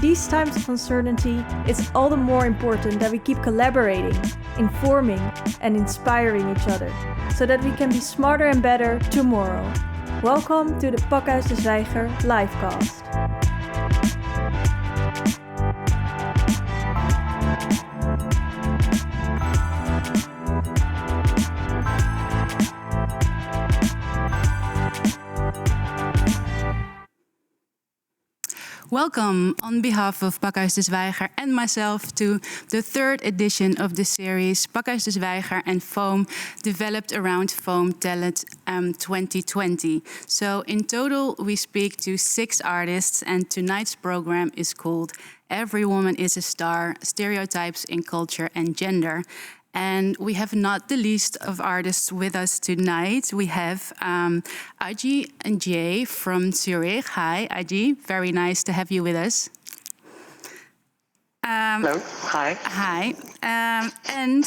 these times of uncertainty, it's all the more important that we keep collaborating, informing, and inspiring each other, so that we can be smarter and better tomorrow. Welcome to the Pakhuis de Zwijger Livecast. Welcome on behalf of Pakhuis de Zwijger and myself to the third edition of the series Pakhuis de Zwijger and Foam, developed around Foam Talent 2020. So in total we speak to 6 artists, and tonight's program is called Every Woman is a Star, Stereotypes in Culture and Gender. And we have not the least of artists with us tonight. We have Adji Dieye from Zurich. Hi, Adji. Very nice to have you with us. Hello. Hi. Hi. And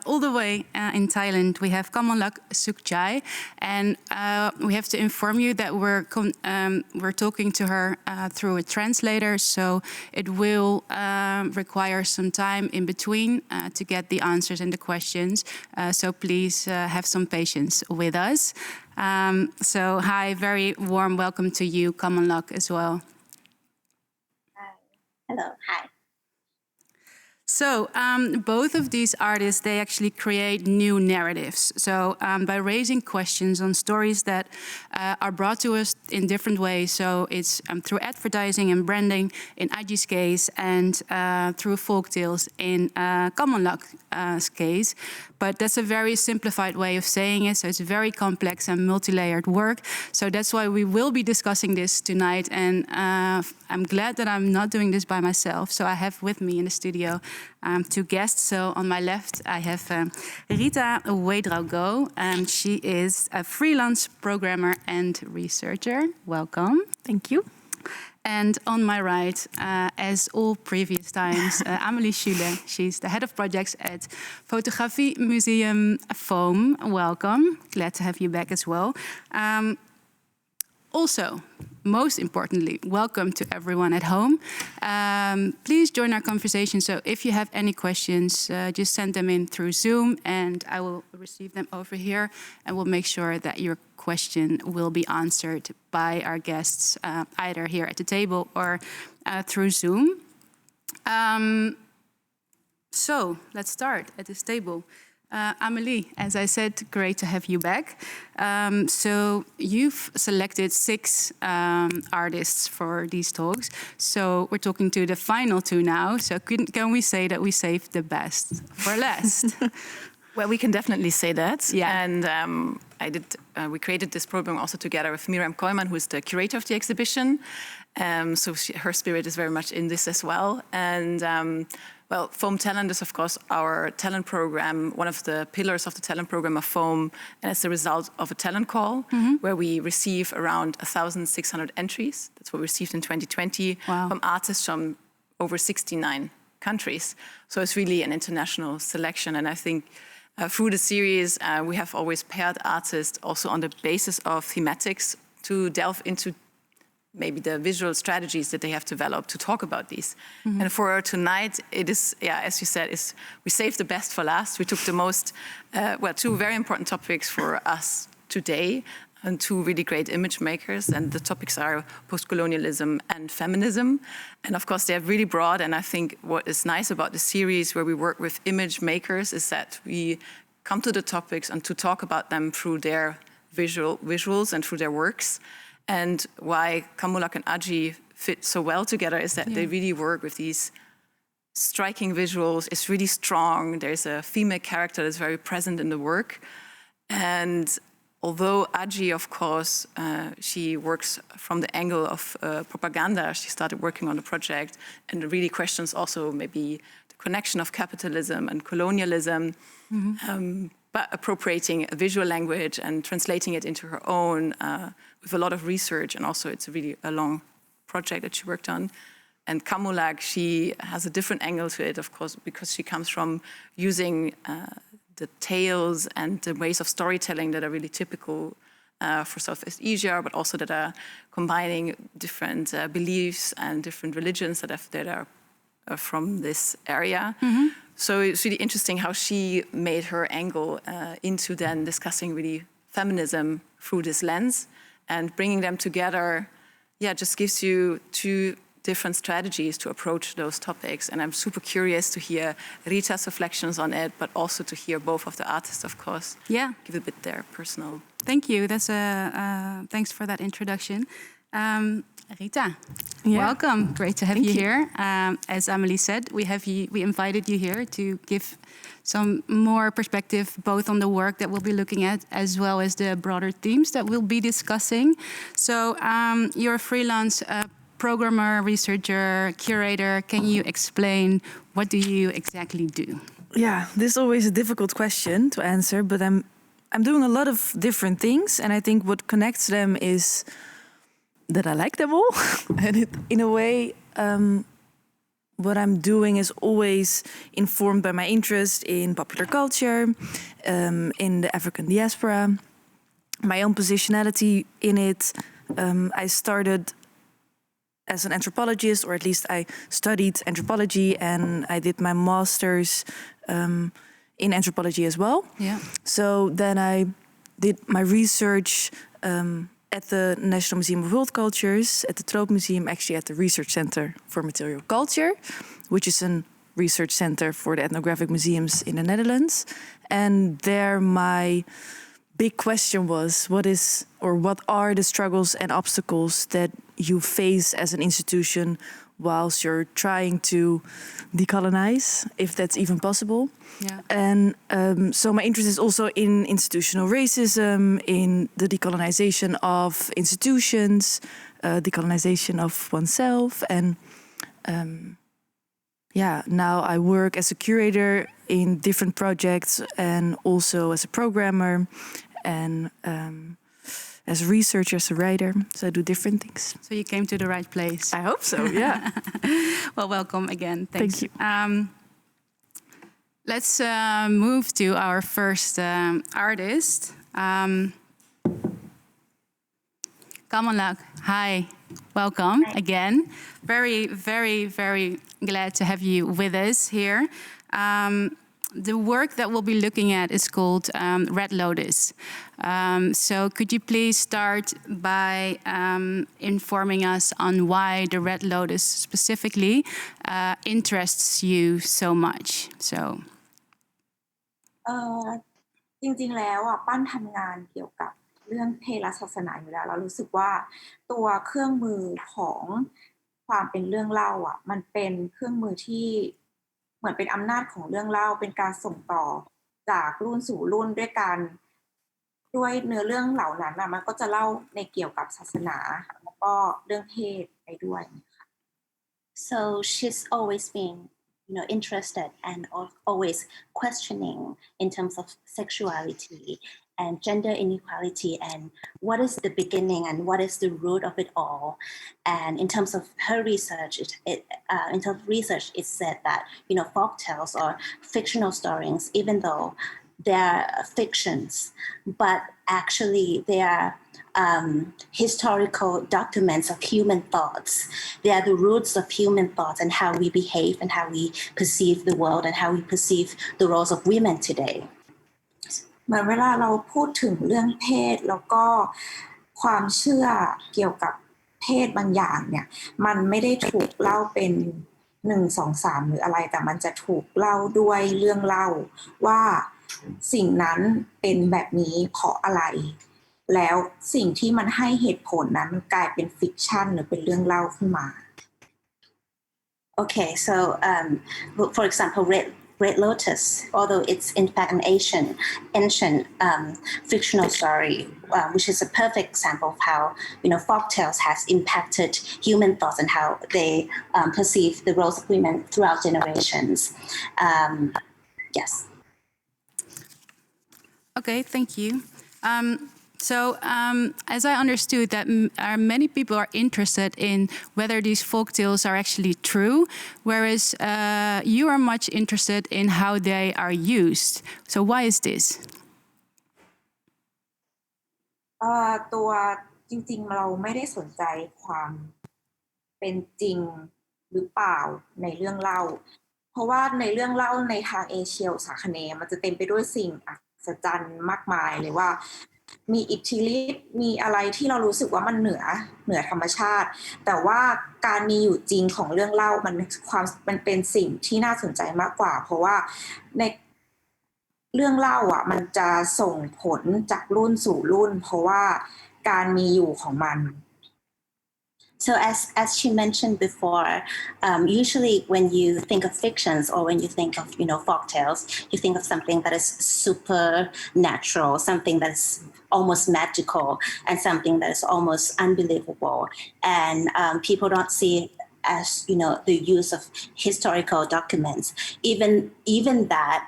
all the way in Thailand, we have Kamonlak Sukchai. And we have to inform you that we're talking to her through a translator, so it will require some time in between to get the answers and the questions. So please have some patience with us. So hi, very warm welcome to you, Kamonlak, as well. Hello. Hi. So both of these artists, they actually create new narratives. So by raising questions on stories that are brought to us in different ways. So it's through advertising and branding in Adji's case, and through folktales in Kamonlak's case. But that's a very simplified way of saying it. So it's very complex and multi-layered work. So that's why we will be discussing this tonight. And I'm glad that I'm not doing this by myself. So I have with me in the studio 2 guests. So on my left, I have Rita Oue draogo. She is a freelance programmer and researcher. Welcome. Thank you. And on my right, as all previous times, Amélie Schule. She's the head of projects at Photography Museum Foam. Welcome. Glad to have you back as well. Also, most importantly, welcome to everyone at home. Please join our conversation. So if you have any questions, just send them in through Zoom, and I will receive them over here, and we'll make sure that your question will be answered by our guests, either here at the table or through Zoom. So let's start at this table. Amélie, as I said, great to have you back. So you've selected 6 artists for these talks. So we're talking to the final 2 now. So can we say that we saved the best for last? Well, we can definitely say that. Yeah. And we created this program also together with Miriam Koyman, who is the curator of the exhibition. So her spirit is very much in this as well. And well, Foam Talent is, of course, our talent program, one of the pillars of the talent program of Foam. And it's the result of a talent call, where we receive around 1,600 entries. That's what we received in 2020 from artists from over 69 countries. So it's really an international selection. And I think through the series, we have always paired artists also on the basis of thematics to delve into maybe the visual strategies that they have developed to talk about these. And for tonight, it is, as you said, we saved the best for last. We took the most, 2 very important topics for us today, and 2 really great image makers. And the topics are postcolonialism and feminism. And of course, they're really broad. And I think what is nice about the series where we work with image makers is that we come to the topics and to talk about them through their visuals and through their works. And why Kamonlak and Adji fit so well together is that they really work with these striking visuals. It's really strong. There's a female character that's very present in the work. And although Adji, of course, she works from the angle of propaganda, she started working on the project and really questions also maybe the connection of capitalism and colonialism. But appropriating a visual language and translating it into her own with a lot of research. And also it's really a long project that she worked on. And Kamonlak, she has a different angle to it, of course, because she comes from using the tales and the ways of storytelling that are really typical for Southeast Asia, but also that are combining different beliefs and different religions that are from this area. So it's really interesting how she made her angle into then discussing really feminism through this lens, and bringing them together, just gives you two different strategies to approach those topics. And I'm super curious to hear Rita's reflections on it, but also to hear both of the artists, of course, give a bit their personal. Thank you. Thanks for that introduction. Rita, welcome. Great to have you here. As Amelie said, we invited you here to give some more perspective both on the work that we'll be looking at as well as the broader themes that we'll be discussing. So you're a freelance programmer, researcher, curator. Can you explain what do you exactly do? Yeah, this is always a difficult question to answer, but I'm doing a lot of different things, and I think what connects them is that I like them all. And in a way, what I'm doing is always informed by my interest in popular culture, in the African diaspora, my own positionality in it. I started as an anthropologist, or at least I studied anthropology, and I did my master's in anthropology as well. Yeah. So then I did my research at the National Museum of World Cultures, at the Tropenmuseum, actually at the Research Center for Material Culture, which is a research center for the ethnographic museums in the Netherlands. And there my big question was, what are the struggles and obstacles that you face as an institution whilst you're trying to decolonize, if that's even possible? Yeah. And so my interest is also in institutional racism, in the decolonization of institutions, decolonization of oneself. And now I work as a curator in different projects, and also as a programmer, and as a researcher, as a writer. So I do different things. So you came to the right place. I hope so, yeah. Well, welcome again. Thanks. Thank you. Let's move to our first artist. Kamonlak, hi. Welcome again. Very, very, very glad to have you with us here. The work that we'll be looking at is called Red Lotus. So could you please start by informing us on why the Red Lotus specifically interests you so much? So. จริงๆแล้วปั้นทำงานเกี่ยวกับเรื่องเพศและศาสนาอยู่แล้วเรารู้สึกว่าตัวเครื่องมือของความเป็นเรื่องเล่ามันเป็นเครื่องมือที่เหมือนเป็นอำนาจของเรื่องเล่าเป็นการส่งต่อจากรุ่นสู่รุ่นด้วยเนื้อเรื่องเหล่านั้นมันก็จะเล่าในเกี่ยวกับศาสนาแล้วก็เรื่องเพศไปด้วยค่ะ So she's always been interested and always questioning in terms of sexuality and gender inequality and what is the beginning and what is the root of it all. And in terms of her research, it said that folktales or fictional stories, even though they're fictions, but actually they are historical documents of human thoughts. They are the roots of human thoughts and how we behave and how we perceive the world and how we perceive the roles of women today. เหมือนเวลาเราพูดถึงเรื่องเพศแล้วก็ความเชื่อเกี่ยวกับเพศบางอย่างเนี่ยมันไม่ได้ถูกเล่าเป็น1 2 3หรืออะไรแต่มันจะถูกเล่าด้วยเรื่องเล่าว่าสิ่งนั้นเป็นแบบนี้เพราะอะไรแล้วสิ่งที่มันให้เหตุผลนั้นมันกลายเป็นฟิกชันหรือเป็นเรื่องเล่าขึ้นมา Okay, so for example, Red Lotus, although it's in fact an ancient fictional story, which is a perfect example of how folktales has impacted human thoughts and how they perceive the roles of women throughout generations. Yes. Okay, thank you. So, as I understood, that many people are interested in whether these folktales are actually true, whereas you are much interested in how they are used. So, why is this? ตัวจริงๆเราไม่ได้สนใจความเป็นจริงหรือเปล่าในเรื่องเล่าเพราะว่าในเรื่องเล่าในทางเอเชียสาคเนย์มันจะเต็มไปด้วยสิ่งอัศจรรย์มากมายเลยว่ามีอิทธิฤทธิ์มีอะไรที่เรารู้สึกว่ามันเหนือธรรมชาติแต่ว่าการมีอยู่จริงของเรื่องเล่ามันเป็นสิ่งที่น่าสนใจมากกว่าเพราะว่าในเรื่องเล่ามันจะส่งผลจากรุ่นสู่รุ่นเพราะว่าการมีอยู่ของมัน So as she mentioned before, usually when you think of fictions or when you think of folk tales, you think of something that is supernatural, something that is almost magical, and something that is almost unbelievable. And people don't see it as the use of historical documents. Even that.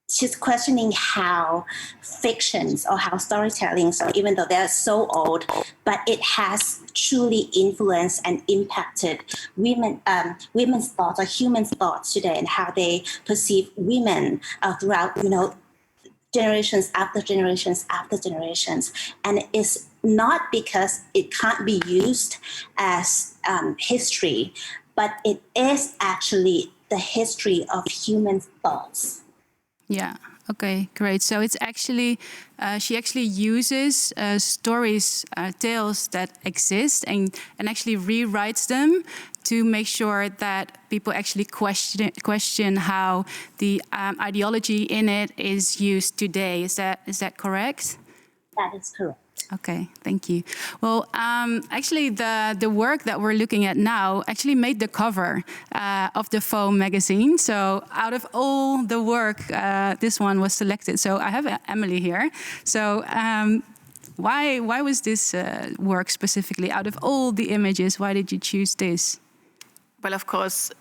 She's questioning how fictions or how storytelling, so even though they're so old, but it has truly influenced and impacted women's thoughts or humans' thoughts today and how they perceive women throughout, generations after generations after generations. And it's not because it can't be used as history, but it is actually the history of human thoughts. Yeah. Okay. Great. So it's actually she actually uses stories, tales that exist, and actually rewrites them to make sure that people actually question how the ideology in it is used today. Is that correct? That is correct. Okay, thank you. Well, actually, the work that we're looking at now actually made the cover of the Foam magazine. So out of all the work, this one was selected. So I have Emily here. So why was this work specifically? Out of all the images, why did you choose this? Well, of course,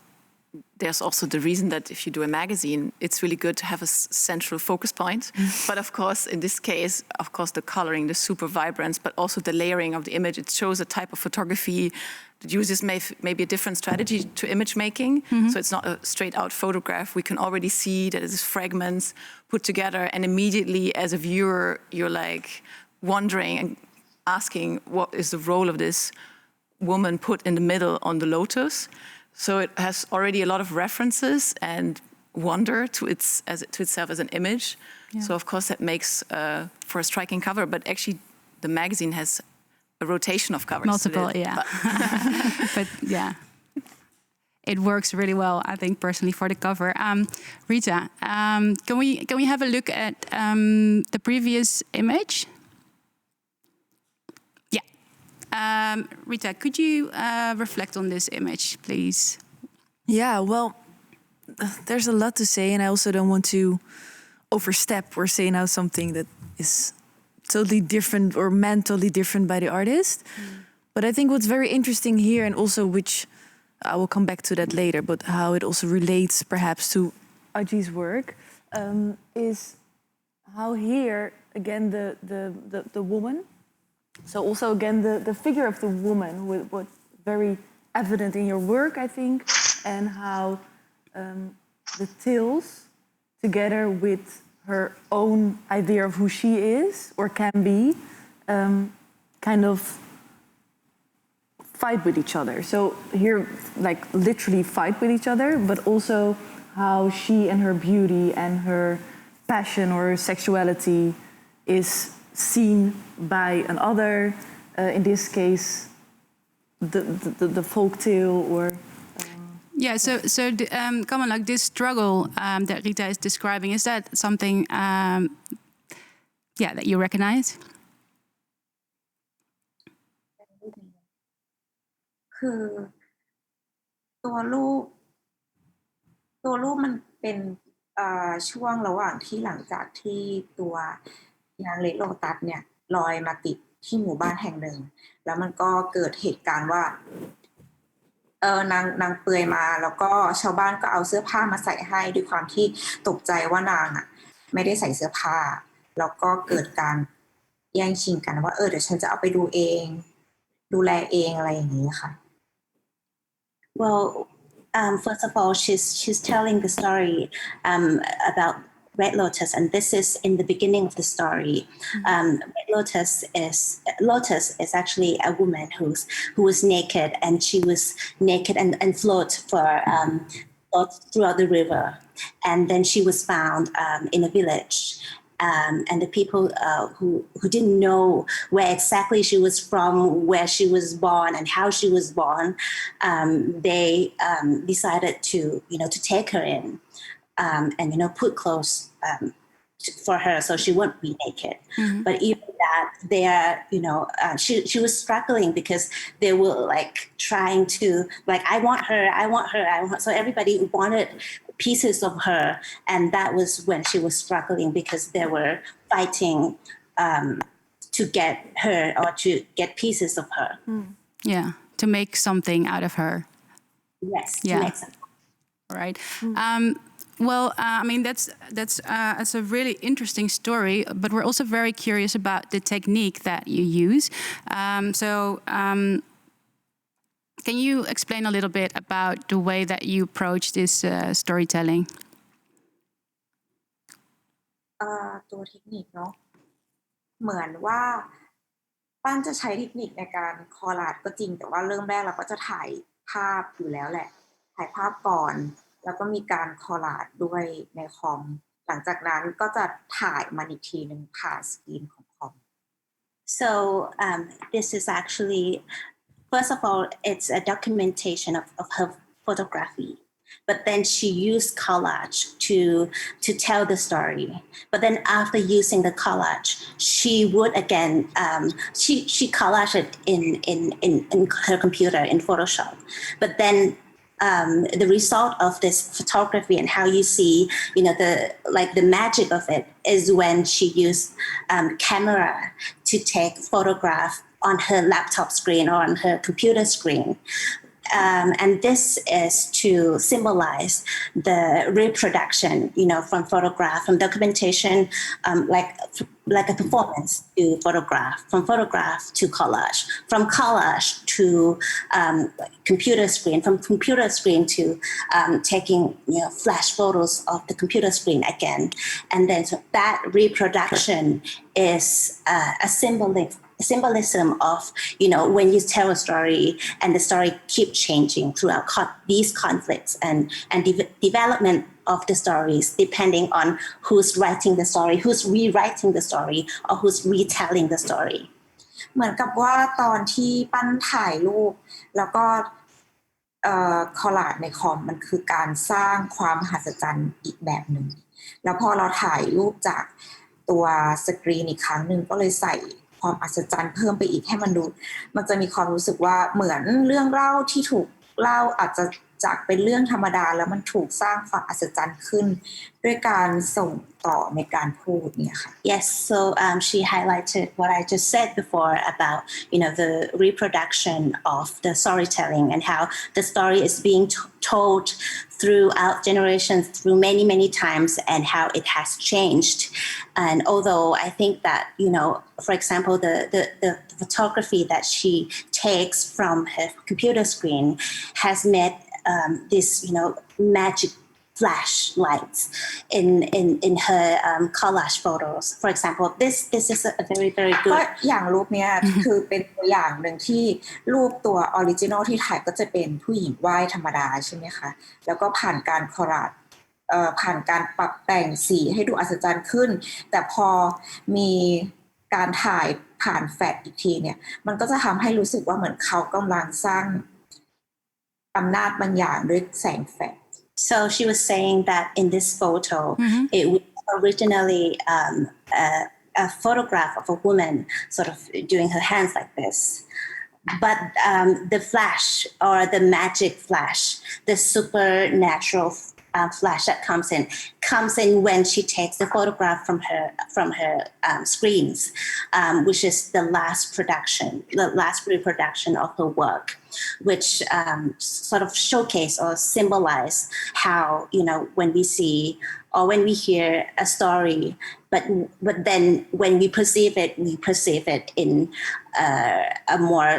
there's also the reason that if you do a magazine, it's really good to have a central focus point. But of course, in this case, of course, the coloring, the super vibrance, but also the layering of the image, it shows a type of photography that uses maybe a different strategy to image making. So it's not a straight out photograph. We can already see that it is fragments put together. And immediately as a viewer, you're like wondering and asking, what is the role of this woman put in the middle on the Lotus? So it has already a lot of references and wonder to itself as an image. Yeah. So of course that makes for a striking cover. But actually, the magazine has a rotation of covers. Multiple, yeah. But yeah, it works really well, I think, personally, for the cover. Rita, can we have a look at the previous image? Rita, could you reflect on this image, please? Yeah, well, there's a lot to say, and I also don't want to overstep or say now something that is totally different or meant totally different by the artist. But I think what's very interesting here, and also which I will come back to that later, but how it also relates perhaps to Adji's work, is how here, again, the woman. So also, again, the figure of the woman, what very evident in your work, I think, and how the tales, together with her own idea of who she is or can be, kind of fight with each other. So here, like, literally fight with each other, but also how she and her beauty and her passion or her sexuality is seen by another, in this case, the folk tale or... Yeah, so Kamonlak, this struggle that Rita is describing, is that something that you recognize? คือตัวรูปมันเป็นช่วงระหว่างที่หลังจากที่ตัวนางเลโลตัสเนี่ยลอยมาติดที่หมู่บ้านแห่งหนึ่งแล้วมันก็เกิดเหตุการณ์ว่านางเปลือยมาแล้วก็ชาวบ้านก็เอาเสื้อผ้ามาใส่ให้ด้วยความที่ตกใจว่านางไม่ได้ใส่เสื้อผ้าแล้วก็เกิดการแย่งชิงกันว่าเดี๋ยวฉันจะเอาไปดูเองดูแลเองอะไรอย่างนี้ค่ะ Well, first of all, she's telling the story about Red Lotus, and this is in the beginning of the story. Red Lotus is actually a woman who was naked, and she was naked and float throughout the river, and then she was found in a village. And the people who didn't know where exactly she was from, where she was born, and how she was born, they decided to take her in and put clothes for her so she wouldn't be naked. But even that, she was struggling because they were like trying to I want her. So everybody wanted pieces of her, and that was when she was struggling because they were fighting to get her or to get pieces of her. Yeah, to make something out of her. Yes, Yeah. to make something. Right. Well, I mean, that's a really interesting story, but we're also very curious about the technique that you use. Can you explain a little bit about the way that you approach this storytelling? ตัวเทคนิคเนาะเหมือนว่าปั้นจะใช้เทคนิคในการคอลลาจก็จริงแต่ว่าเริ่มแรกเราก็จะถ่ายภาพอยู่แล้วแหละถ่ายภาพก่อนแล้วก็มีการคอลลาจด้วยในคอมหลังจากนั้นก็จะถ่ายมันอีกทีนึงผ่านสกรีนของคอม So this is actually, first of all, it's a documentation of her photography. But then she used collage to tell the story. But then after using the collage, she would again she collaged it in her computer in Photoshop. But then the result of this photography and how you see, the magic of it is when she used camera to take photograph on her laptop screen or on her computer screen. And this is to symbolize the reproduction, from photograph, from documentation, like a performance to photograph, from photograph to collage, from collage to computer screen, from computer screen to taking flash photos of the computer screen again. And then so that reproduction is a symbolism of, when you tell a story and the story keep changing throughout these conflicts and development of the stories, depending on who's writing the story, who's rewriting the story, or who's retelling the story. เหมือนกับว่าตอนที่ปั้นถ่ายรูปแล้วก็คอลลาจในคอมมันคือการสร้างความมหัศจรรย์อีกแบบหนึ่งแล้วพอเราถ่ายรูปจากตัวสกรีนอีกครั้งหนึ่งก็เลยใส่ความอัศจรรย์เพิ่มไปอีกให้มันจะมีความรู้สึกว่าเหมือนเรื่องเล่าที่ถูกเล่าอาจจะจากเป็นเรื่องธรรมดาแล้วมันถูกสร้างความอัศจรรย์ขึ้นด้วยการส่งต่อในการพูดเนี่ยค่ะ Yes, so she highlighted what I just said before about, the reproduction of the storytelling and how the story is being told throughout generations, through many, many times, and how it has changed. And although I think that, for example, the photography that she takes from her computer screen has made this, magic flash lights in her collage photos. For example, this is a very, very ก็ good. อย่างรูปเนี้ย คือเป็นตัวอย่างหนึ่งที่รูปตัวออริจินอลที่ถ่ายก็จะเป็นผู้หญิงว่ายธรรมดาใช่ไหมคะแล้วก็ผ่านการคอลลาจผ่านการปรับแต่งสีให้ดูอัศจรรย์ขึ้นแต่พอมีการถ่ายผ่านแฟลชอีกทีเนี่ยมันก็จะทำให้รู้สึกว่าเหมือนเขากำลังสร้างอำนาจบางอย่างด้วยแสงแฟลช So she was saying that in this photo, it was originally a photograph of a woman sort of doing her hands like this. But the flash or the magic flash, the supernatural flash that comes in when she takes the photograph from her screens, which is the last reproduction of her work, which sort of showcase or symbolize how, when we see or when we hear a story, but then when we perceive it in a more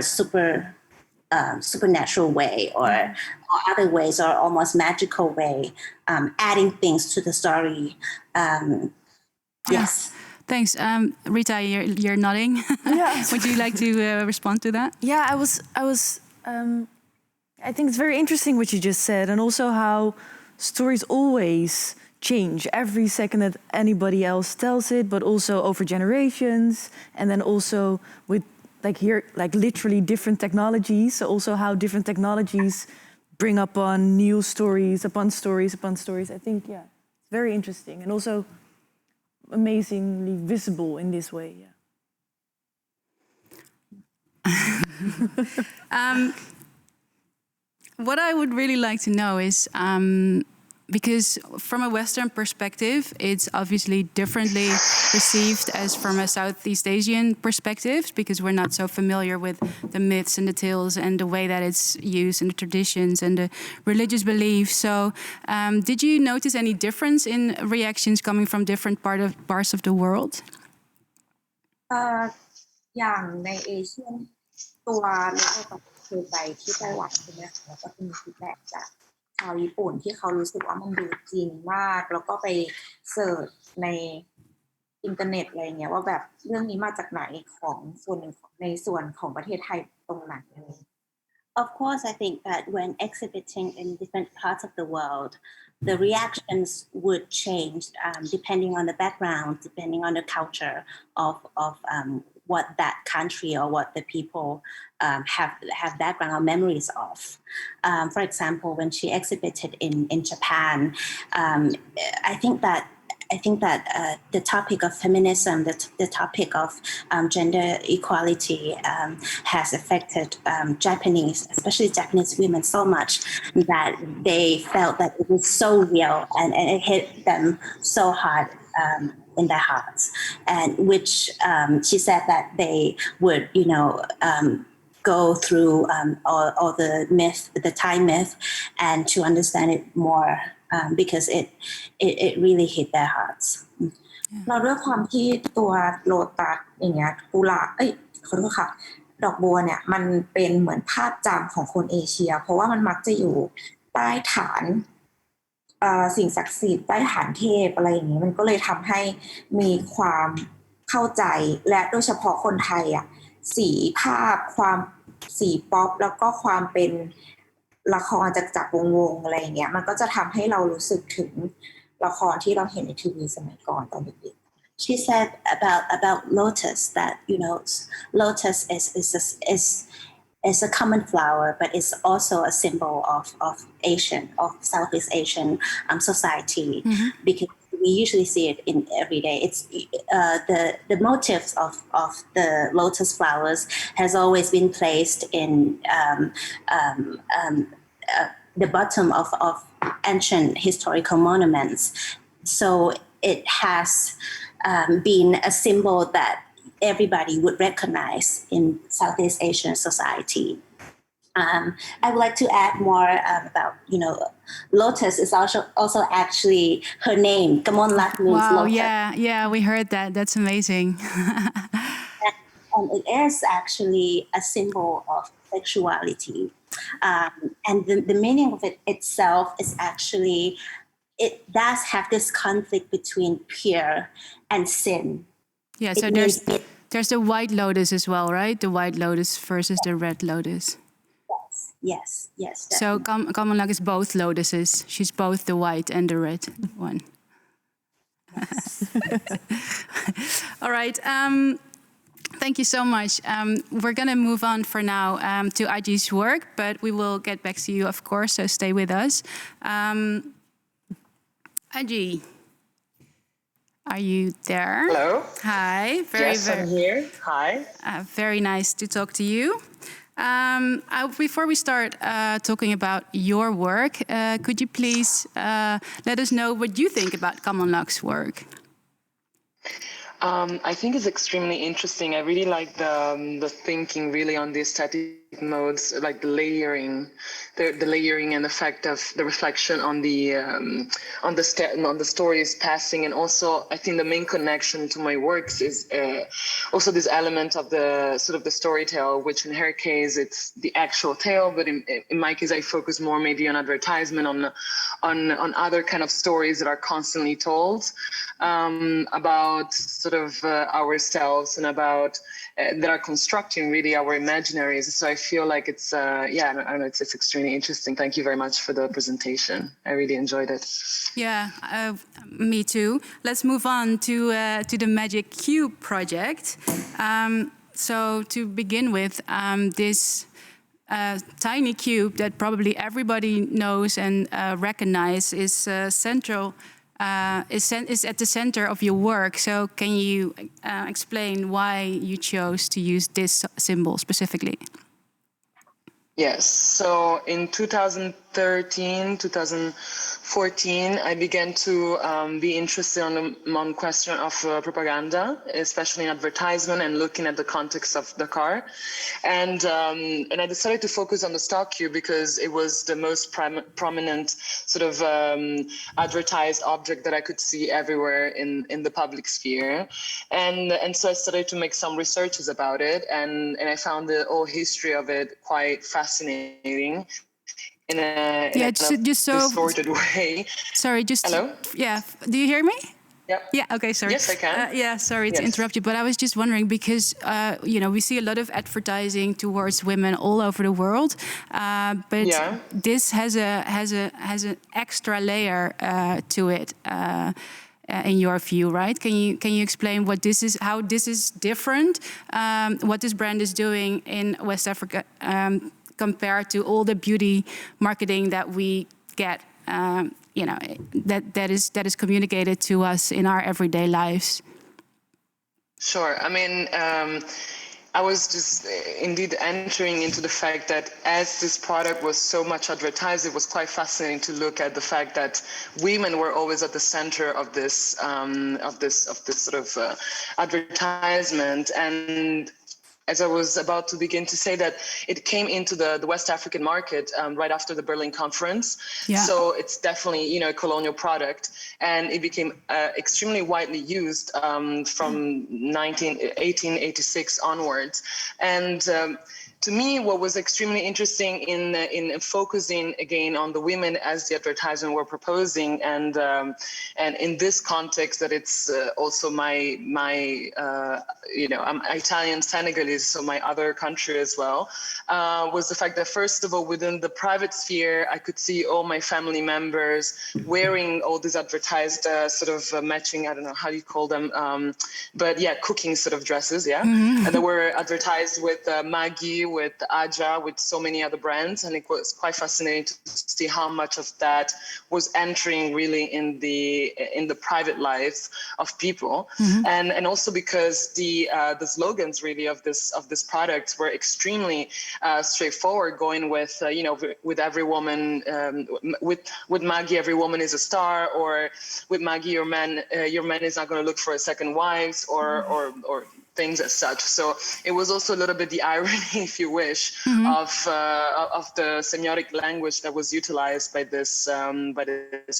supernatural way or other ways or almost magical way, adding things to the story. Yes. Thanks, Rita. You're nodding. Yeah. Would you like to respond to that? Yeah, I was. I think it's very interesting what you just said, and also how stories always change every second that anybody else tells it, but also over generations, and then also with literally different technologies. So also how different technologies bring upon new stories upon stories upon stories. I think it's very interesting and also amazingly visible in this way. What I would really like to know is, because from a Western perspective, it's obviously differently received as from a Southeast Asian perspective, because we're not so familiar with the myths and the tales and the way that it's used and the traditions and the religious beliefs. So did you notice any difference in reactions coming from different parts of the world? อย่างในเอเชียนตัวเราเคยไปที่ไต้หวันใช่ไหมคะแล้วก็มีฟีดแบ็กจากชาวญี่ปุ่นที่เขารู้สึกว่ามันดูจริงมากแล้วก็ไปเสิร์ชในอินเทอร์เน็ตอะไรเงี้ยว่าแบบเรื่องนี้มาจากไหนของส่วนหนึ่งในส่วนของประเทศไทยตรงไหนอะไร Of course, I think that when exhibiting in different parts of the world, the reactions would change depending on the background, depending on the culture of what that country or what the people have background or memories of. For example, when she exhibited in Japan, I think that the topic of feminism, the topic of gender equality has affected Japanese, especially Japanese women so much that they felt that it was so real and it hit them so hard in their hearts, and which she said that they would, go through all the myth, the Thai myth, and to understand it more. Because it really hit their hearts. เราด้วยความที่ตัวโลตัสอย่างเงี้ยกุหลาบขอโทษค่ะดอกบัวเนี่ยมันเป็นเหมือนภาพจำของคนเอเชียเพราะว่ามันมักจะอยู่ใต้ฐานสิ่งศักดิ์สิทธิ์ใต้ฐานเทพอะไรอย่างนี้มันก็เลยทำให้มีความเข้าใจและโดยเฉพาะคนไทยสีภาพความสีป๊อปแล้วก็ความเป็นละครจากวงอะไรอย่างเงี้ยมันก็จะทำให้เรารู้สึกถึงละครที่เราเห็นในทีวีสมัยก่อนตอนเด็ก She said about Lotus that Lotus is a common flower, but it's also a symbol of Southeast Asian society, because we usually see it in every day. It's the motifs of the lotus flowers has always been placed in the bottom of ancient historical monuments. So it has been a symbol that everybody would recognize in Southeast Asian society. I would like to add more about, Lotus is also actually her name. Kamonlak means Lotus. Yeah, we heard that. That's amazing. And it is actually a symbol of sexuality. And the meaning of it itself is actually, it does have this conflict between pure and sin. Yeah, so there's the white lotus as well, right? The white lotus versus the red lotus. Yes. Definitely. So Kamonlak is both lotuses. She's both the white and the red one. All right. Thank you so much. We're going to move on for now to Adji's work, but we will get back to you, of course, so stay with us. Adji, are you there? Hello. Hi. I'm here. Hi. Very nice to talk to you. Before we start talking about your work, could you please let us know what you think about Kamonlak's work? I think it's extremely interesting. I really like the thinking really on the aesthetic modes, like the layering and the fact of the reflection on the stories passing. And also, I think the main connection to my works is also this element of the sort of the storytale, which in her case it's the actual tale, but in my case I focus more maybe on advertisement, on other kind of stories that are constantly told about sort of ourselves and about that are constructing really our imaginaries. So I feel like it's I don't know, it's extremely interesting. Thank you very much for the presentation. I really enjoyed it. Yeah, me too. Let's move on to the Magic Cube project. So to begin with, this tiny cube that probably everybody knows and recognizes is central. Is at the center of your work. So can you explain why you chose to use this symbol specifically? Yes, so in 2013, 2014, I began to be interested on question of propaganda, especially in advertisement and looking at the context of the car. And I decided to focus on the stock cube because it was the most prominent sort of advertised object that I could see everywhere in the public sphere. And so I started to make some researches about it, and I found the whole history of it quite fascinating in a just so distorted way. Sorry, just hello. Yeah, do you hear me? Yeah. Yeah. Okay. Sorry. Yes, I can. Sorry to interrupt you, but I was just wondering because we see a lot of advertising towards women all over the world, but this has an extra layer to it. In your view, right? Can you explain what this is? How this is different? What this brand is doing in West Africa compared to all the beauty marketing that we get? That is communicated to us in our everyday lives. Sure. I mean, I was just indeed entering into the fact that as this product was so much advertised, it was quite fascinating to look at the fact that women were always at the center of this sort of advertisement. And as I was about to begin to say that it came into the West African market right after the Berlin Conference. Yeah. So it's definitely, a colonial product, and it became extremely widely used from 1886 onwards. And to me, what was extremely interesting in focusing again on the women as the advertisement were proposing, and in this context that it's also my I'm Italian Senegalese, so my other country as well, was the fact that first of all within the private sphere I could see all my family members wearing all these advertised sort of matching, I don't know how you call them, but yeah, cooking sort of dresses, yeah, and they were advertised with Maggi, with Aja, with so many other brands, and it was quite fascinating to see how much of that was entering really in the private lives of people, and also because the slogans really of this product were extremely straightforward, going with with every woman, with Maggi every woman is a star, or with Maggi your man is not going to look for a second wife, or things as such. So it was also a little bit the irony, if you wish, of the semiotic language that was utilized by this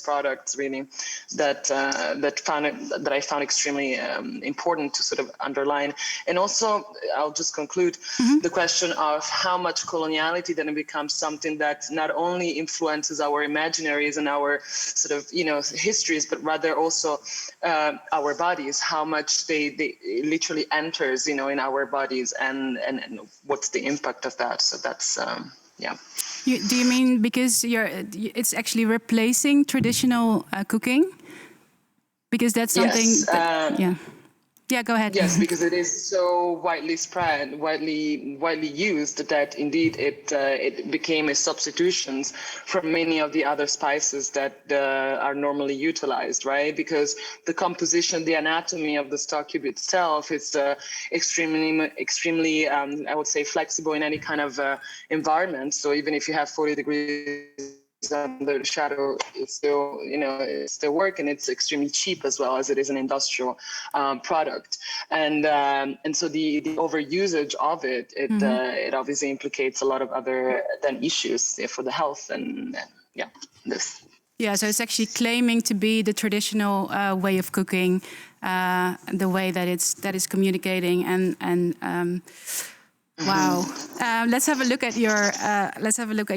product, really, that I found extremely important to sort of underline. And also, I'll just conclude the question of how much coloniality then becomes something that not only influences our imaginaries and our sort of histories, but rather also our bodies, how much they literally enters in our bodies, and what's the impact of that. So that's Do you mean because it's actually replacing traditional cooking? Because that's something. Yes, Yeah, go ahead. Yes, because it is so widely spread, widely used, that indeed it became a substitution from many of the other spices that are normally utilized, right? Because the composition, the anatomy of the stock cube itself is extremely, I would say, flexible in any kind of environment. So even if you have 40 degrees under the shadow is still, it's still work, and it's extremely cheap as well, as it is an industrial product. And so the overusage of it, it obviously implicates a lot of other issues for the health and this. Yeah, so it's actually claiming to be the traditional way of cooking, the way that is communicating, and wow. Let's have a look at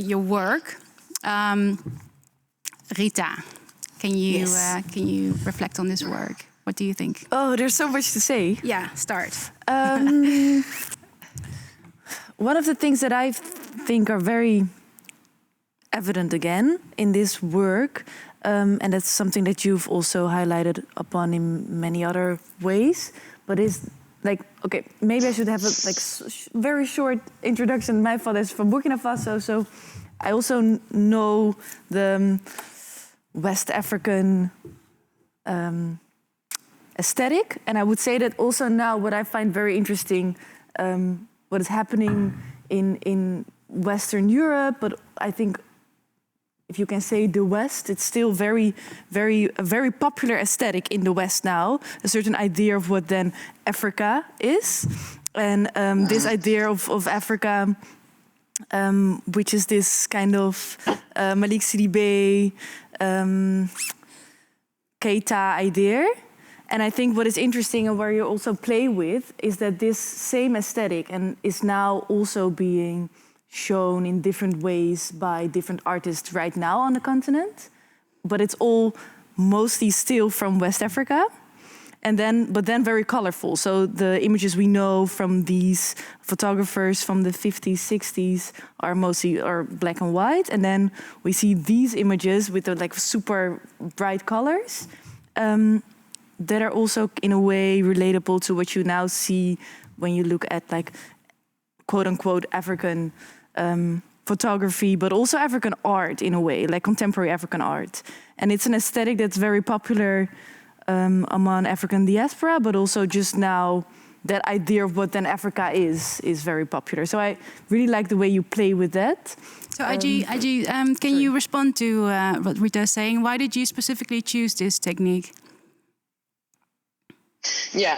your work. Rita, can you reflect on this work? What do you think? Oh, there's so much to say. Yeah, start. One of the things that I think are very evident again in this work, and that's something that you've also highlighted upon in many other ways, but is like, okay, maybe I should have a very short introduction. My father is from Burkina Faso, so I also know the West African aesthetic, and I would say that also now what I find very interesting, what is happening in Western Europe, but I think if you can say the West, it's still a very popular aesthetic in the West now, a certain idea of what then Africa is. And this idea of Africa, which is this kind of Malik Sidibé, Keita idea. And I think what is interesting and where you also play with is that this same aesthetic and is now also being shown in different ways by different artists right now on the continent, but it's all mostly still from West Africa, but then very colorful. So the images we know from these photographers from the 50s, 60s are mostly black and white, and then we see these images with the super bright colors that are also in a way relatable to what you now see when you look at quote unquote African photography, but also African art in a way, like contemporary African art. And it's an aesthetic that's very popular among African diaspora, but also just now that idea of what then Africa is very popular. So I really like the way you play with that. So Adji, can you respond to what Rita is saying? Why did you specifically choose this technique? Yeah,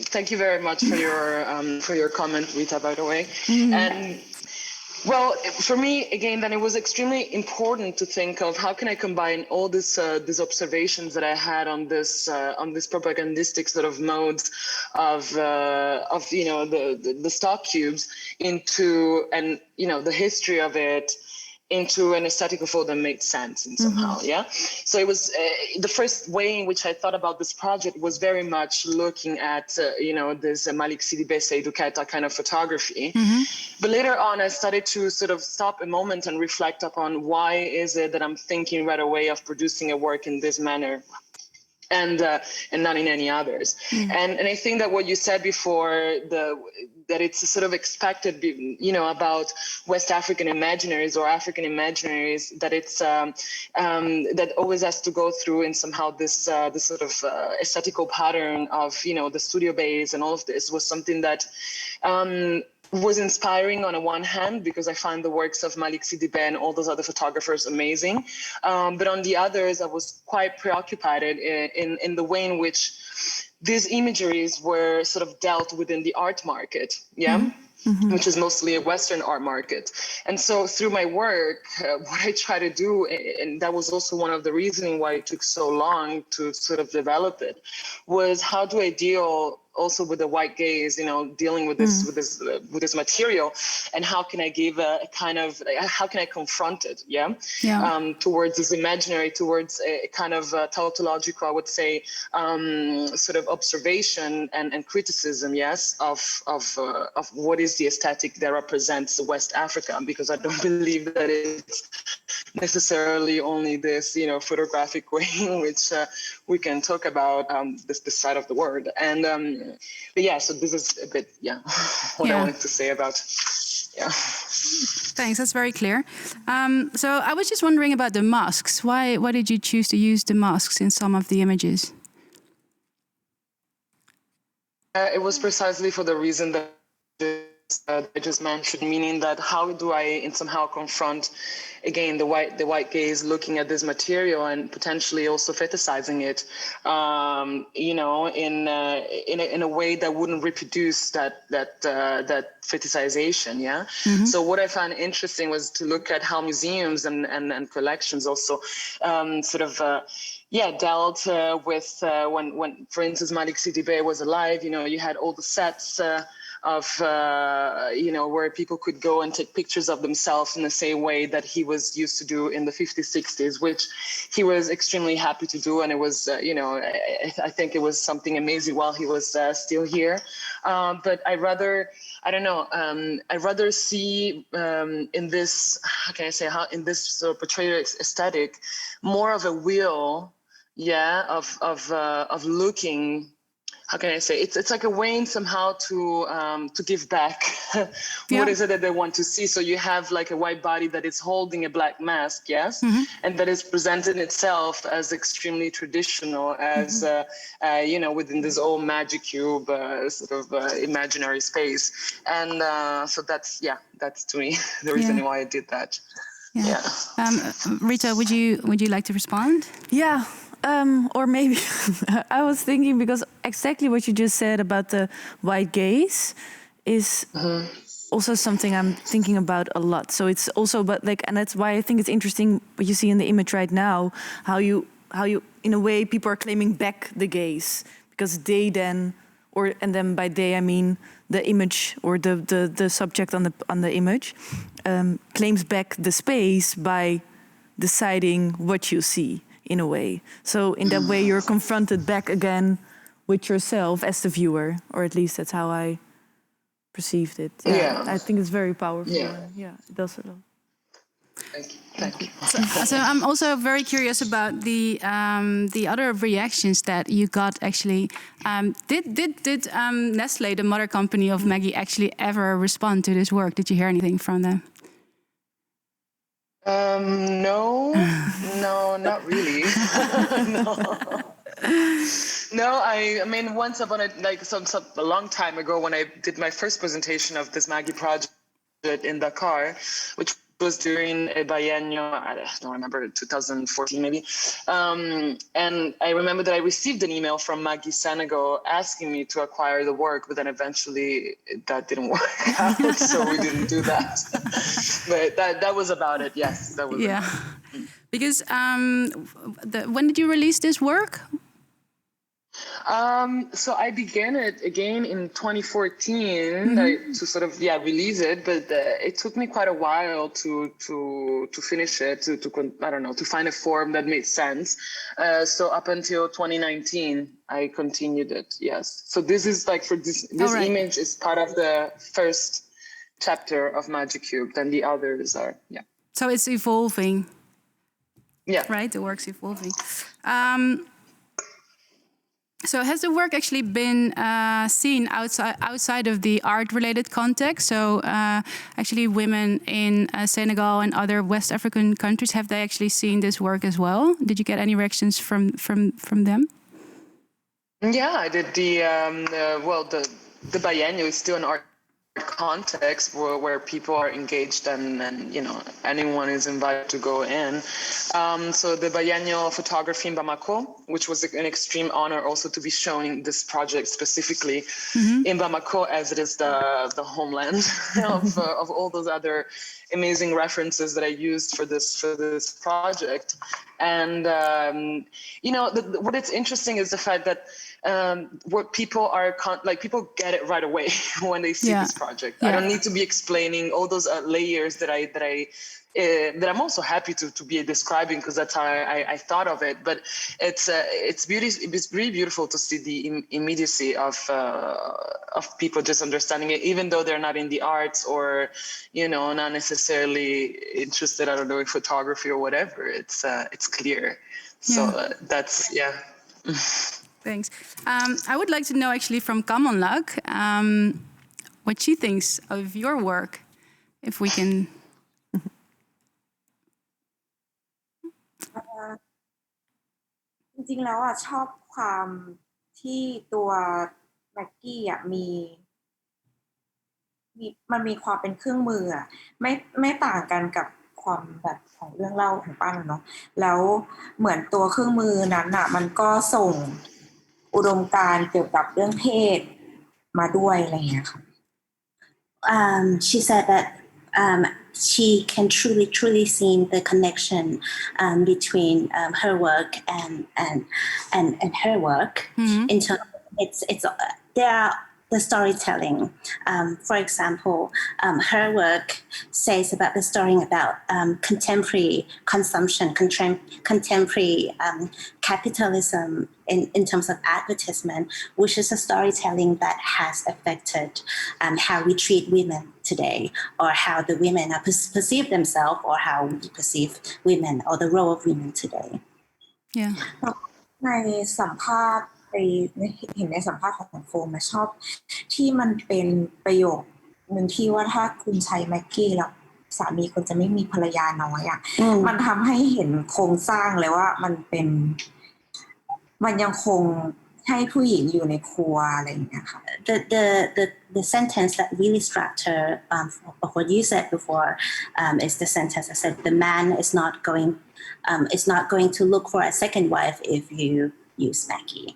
thank you very much for your comment, Rita, by the way. And well, for me, again, then it was extremely important to think of how can I combine all these observations that I had on this propagandistic sort of modes of the stock cubes into the history of it into an aesthetic of all that made sense and somehow, So it was the first way in which I thought about this project was very much looking at, this Malik Sidibé Seydou Keita kind of photography. But later on, I started to sort of stop a moment and reflect upon why is it that I'm thinking right away of producing a work in this manner and not in any others. And I think that what you said before, that it's sort of expected, about West African imaginaries or African imaginaries, that it's that always has to go through in somehow this sort of aesthetical pattern of the studio base and all of this was something that was inspiring on the one hand because I find the works of Malik Sidibé and all those other photographers amazing, but on the others I was quite preoccupied in the way in which these imageries were sort of dealt within the art market, which is mostly a Western art market. And so through my work, what I try to do, and that was also one of the reasoning why it took so long to sort of develop it, was how do I deal also with the white gaze, dealing with this material, and how can I give how can I confront it, towards this imaginary, towards a kind of tautological, I would say, sort of observation and criticism, of what is the aesthetic that represents West Africa, because I don't believe that it's necessarily only this, photographic way in which we can talk about this side of the world. And so this is a bit, what I wanted to say about, Thanks, that's very clear. So I was just wondering about the masks. Why did you choose to use the masks in some of the images? It was precisely for the reason that I just mentioned, meaning that how do I somehow confront again the white gaze looking at this material and potentially also fetishizing it, in a way that wouldn't reproduce that fetishization. Yeah. Mm-hmm. So what I found interesting was to look at how museums and collections also dealt with when, for instance, Pakhuis de Zwijger was alive. You had all the sets of where people could go and take pictures of themselves in the same way that he was used to do in the 50s, 60s, which he was extremely happy to do. And it was, I think it was something amazing while he was still here. But I'd rather see in this, how can I say, in this sort of portrayal aesthetic, more of a will, of looking. How can I say? It's like a way somehow to give back. What is it that they want to see? So you have like a white body that is holding a black mask, yes, mm-hmm. and that is presented itself as extremely traditional, as within this old magic cube imaginary space. And so that's to me the reason why I did that. Yeah. Rita, would you like to respond? Yeah. Or maybe I was thinking, because exactly what you just said about the white gaze is also something I'm thinking about a lot. So it's also, but like, and that's why I think it's interesting what you see in the image right now, how you in a way people are claiming back the gaze, because they then, and then by they I mean the image or the subject on the image claims back the space by deciding what you see. In a way. So in that way, you're confronted back again with yourself as the viewer, or at least that's how I perceived it. Yeah. I think it's very powerful. Yeah, it does a lot. Thank you. So I'm also very curious about the other reactions that you got. Actually, did Nestlé, the mother company of Maggie, actually ever respond to this work? Did you hear anything from them? No, not really. No, I mean, once upon a long time ago, when I did my first presentation of this Maggie project in Dakar, which was during a biennial, I don't remember, 2014 maybe. And I remember that I received an email from Maggie Senegal asking me to acquire the work, but then eventually that didn't work out, so we didn't do that. But that was about it, yes. That was about it. Because when did you release this work? So I began it again in 2014 to sort of release it, but it took me quite a while to finish it, to find a form that made sense. So up until 2019, I continued it. Yes. So this is like this image is part of the first chapter of Magic Cube, and the others are So it's evolving. Yeah. Right. The work's evolving. So has the work actually been seen outside of the art-related context? So actually women in Senegal and other West African countries, have they actually seen this work as well? Did you get any reactions from them? Yeah, I did. The biennial is still an art context where people are engaged and anyone is invited to go in. So the biennial photography in Bamako, which was an extreme honor also to be shown in this project specifically in Bamako, as it is the homeland of all those other amazing references that I used for this project. And what it's interesting is the fact that what people are people get it right away when they see this project. I don't need to be explaining all those layers that I'm also happy to be describing, because that's how I thought of it. But it's really beautiful to see the immediacy of people just understanding it, even though they're not in the arts or not necessarily interested, I don't know, in photography or whatever. It's clear. So that's Thanks. I would like to know actually from Kamonlak what she thinks of your work, if we can.จริงๆแล้วชอบความที่ตัวแม็กกี้มี มันมีความเป็นเครื่องมืออ่ะไม่ต่างกันกับความแบบของเรื่องเล่าของป้าเนาะแล้วเหมือนตัวเครื่องมือนั้นอ่ะมันก็ส่งอุดมการณ์เกี่ยวกับเรื่องเพศมาด้วยอะไรอย่างเงี้ยค่ะ She said that she can truly see the connection between her work and her work. In terms, it's there are the storytelling. For example, her work says about the story about contemporary consumption, contemporary capitalism in terms of advertisement, which is a storytelling that has affected how we treat women today, or how the women are perceive themselves, or how we perceive women, or the role of women today. Yeah. ในสัมภาษณ์ไปเห็นในสัมภาษณ์ของโฟมมาชอบที่มันเป็นประโยคหนึ่งที่ว่าถ้าคุณใช้แม็กกี้แล้วสามีคุณจะไม่มีภรรยาน้อยอ่ะมันทำให้เห็นโครงสร้างเลยว่ามันยังคงให้ผู้หญิงอยู่ในครัวอะไรอย่างเงี้ยค่ะ The sentence that really struck her of what you said before is the sentence that said the man is not going to look for a second wife if you use Mackie.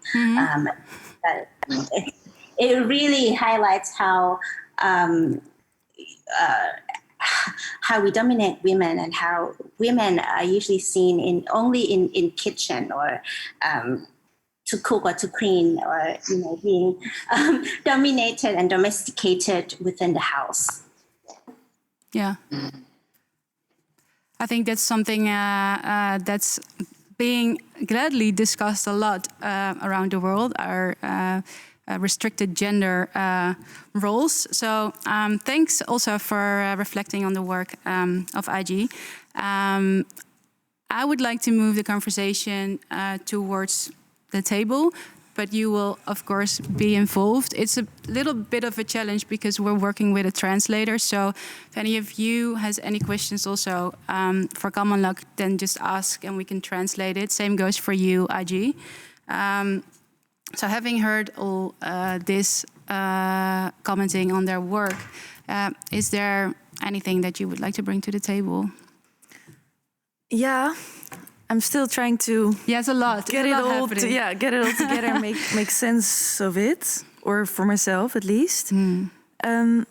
It really highlights how we dominate women, and how women are usually seen only in kitchen, or to cook or to clean, or being dominated and domesticated within the house. Yeah. I think that's something that's being gladly discussed a lot around the world, our restricted gender roles. So thanks also for reflecting on the work of Adji. I would like to move the conversation towards the table, but you will, of course, be involved. It's a little bit of a challenge because we're working with a translator. So if any of you has any questions also for Kamonlak, then just ask and we can translate it. Same goes for you, Adji. So having heard all this commenting on their work, is there anything that you would like to bring to the table? Yeah. I'm still trying to it's a lot. Get it all together and make sense of it, or for myself at least. I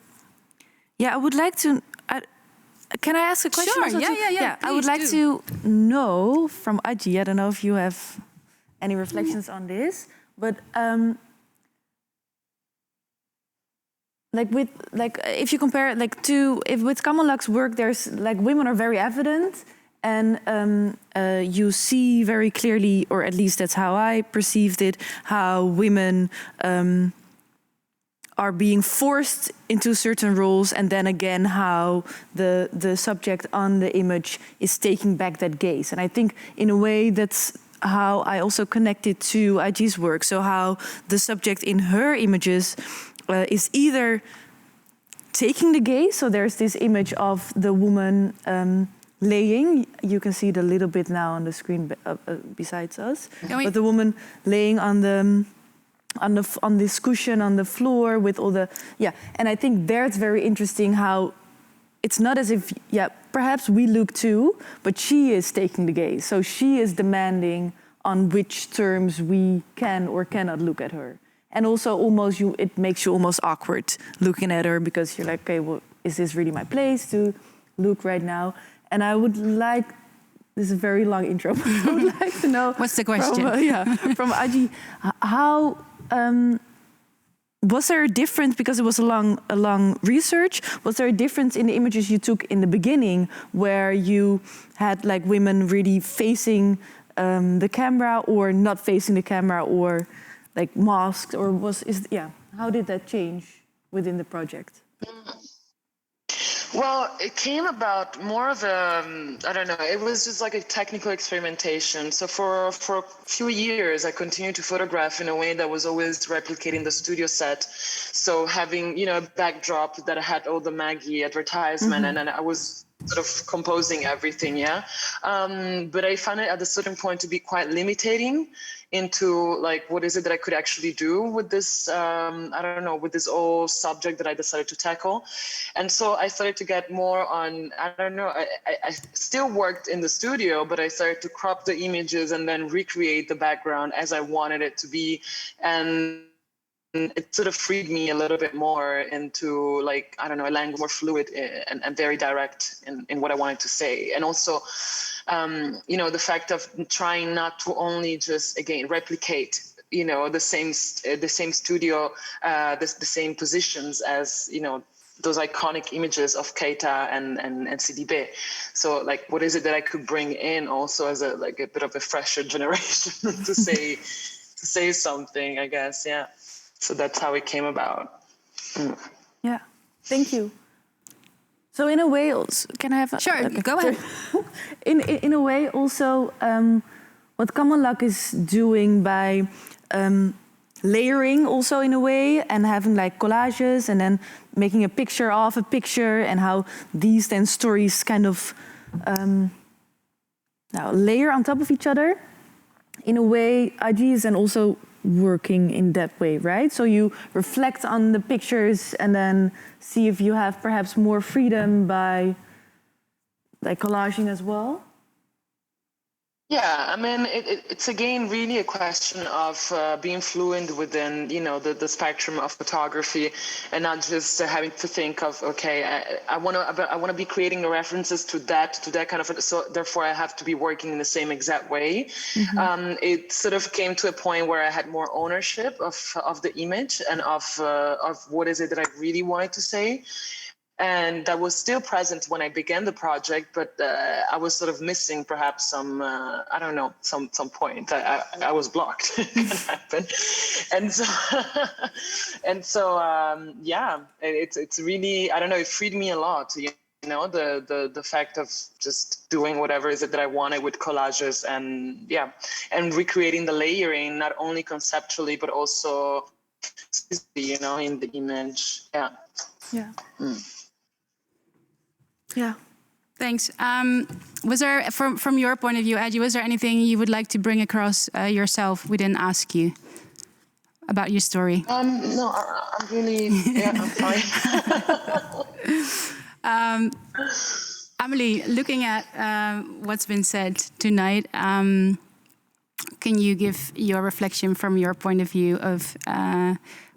would like to. Can I ask a question? Sure. Yeah. I would like to know from Adji. I don't know if you have any reflections on this, but if you compare with Kamonlak's work, there's women are very evident. And you see very clearly, or at least that's how I perceived it, how women are being forced into certain roles, and then again how the subject on the image is taking back that gaze. And I think in a way that's how I also connected to Adji's work. So how the subject in her images is either taking the gaze, so there's this image of the woman laying. You can see it a little bit now on the screen besides us. But the woman laying on this cushion on the floor with all the and I think there it's very interesting how it's not as if perhaps we look too, but she is taking the gaze. So she is demanding on which terms we can or cannot look at her. And also it makes you almost awkward looking at her, because you're like, okay, well, is this really my place to look right now? And I would like, this is a very long intro, but I would like to know... What's the question? From Adji, how... was there a difference, because it was a long research, was there a difference in the images you took in the beginning, where you had women really facing the camera, or not facing the camera, or masked, or how did that change within the project? Well, it came about more of I don't know, it was just like a technical experimentation. So for a few years, I continued to photograph in a way that was always replicating the studio set. So having, a backdrop that had all the Maggie advertisement, and then I was sort of composing everything, yeah. But I found it at a certain point to be quite limiting into like, what is it that I could actually do with this, I don't know, with this whole subject that I decided to tackle. And so I started to get more on, I don't know, I still worked in the studio, but I started to crop the images and then recreate the background as I wanted it to be. And it sort of freed me a little bit more into like, I don't know, a language more fluid and very direct in what I wanted to say. And also, you know, the fact of trying not to only just, again, replicate, you know, the same studio, the same positions as, you know, those iconic images of Keita and Sidibé. So like, what is it that I could bring in also as a bit of a fresher generation to say something, I guess, yeah. So that's how it came about. Yeah, thank you. So in a way, also, can I have? Sure, go ahead. In a way, also, what Kamonlak is doing by layering, also in a way, and having like collages, and then making a picture of a picture, and how these then stories kind of now layer on top of each other. In a way, Adji is then also working in that way, right? So you reflect on the pictures and then see if you have perhaps more freedom by like collaging as well. Yeah, I mean, it's again really a question of being fluent within, you know, the spectrum of photography, and not just having to think of, okay, I want to be creating the references to that kind of, so therefore I have to be working in the same exact way. Mm-hmm. It sort of came to a point where I had more ownership of the image and of what is it that I really wanted to say. And that was still present when I began the project, but I was sort of missing perhaps some, I don't know, some point. I was blocked. It can happen. And so, yeah, it's really, I don't know, it freed me a lot, you know, the fact of just doing whatever is it that I wanted with collages and, yeah, and recreating the layering, not only conceptually, but also, you know, in the image. Yeah. Yeah. Yeah. Thanks. Was there, from your point of view, Adji, was there anything you would like to bring across yourself? We didn't ask you about your story. No, I'm really, yeah, I'm fine. Amelie, looking at what's been said tonight, can you give your reflection from your point of view of,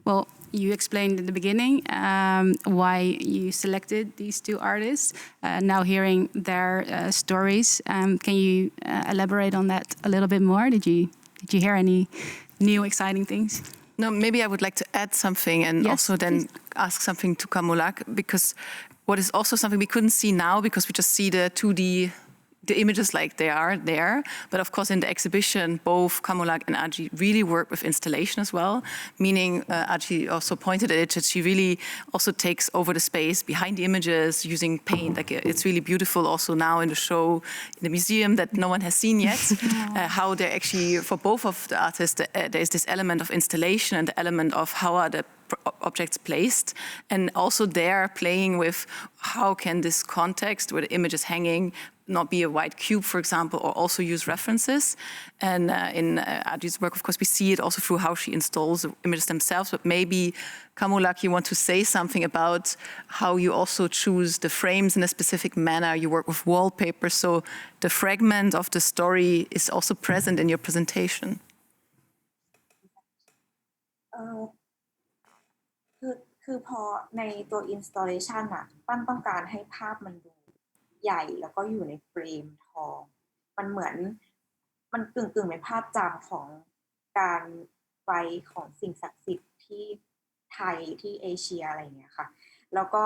well, you explained in the beginning why you selected these two artists. Now hearing their stories, can you elaborate on that a little bit more? Did you hear any new exciting things? No, maybe I would like to add something and also then ask something to Kamonlak, because what is also something we couldn't see now because we just see the 2D, the images like they are there. But of course, in the exhibition, both Kamonlak and Adji really work with installation as well, meaning Adji also pointed at it that she really also takes over the space behind the images using paint. Like it's really beautiful also now in the show in the museum that no one has seen yet, how they're actually, for both of the artists, there is this element of installation and the element of how are the objects placed, and also they're playing with how can this context where the image is hanging not be a white cube, for example, or also use references. And in Adji's work, of course, we see it also through how she installs the images themselves. But maybe, Kamonlak, you want to say something about how you also choose the frames in a specific manner. You work with wallpaper, so the fragment of the story is also present in your presentation.คือพอในตัว installation น่ะปั้นต้องการให้ภาพมันดูใหญ่แล้วก็อยู่ในเฟรมทองมันเหมือนมันกึ่งเป็นภาพจำของการไว้ของสิ่งศักดิ์สิทธิ์ที่ไทยที่เอเชียอะไรอย่างเงี้ยค่ะแล้วก็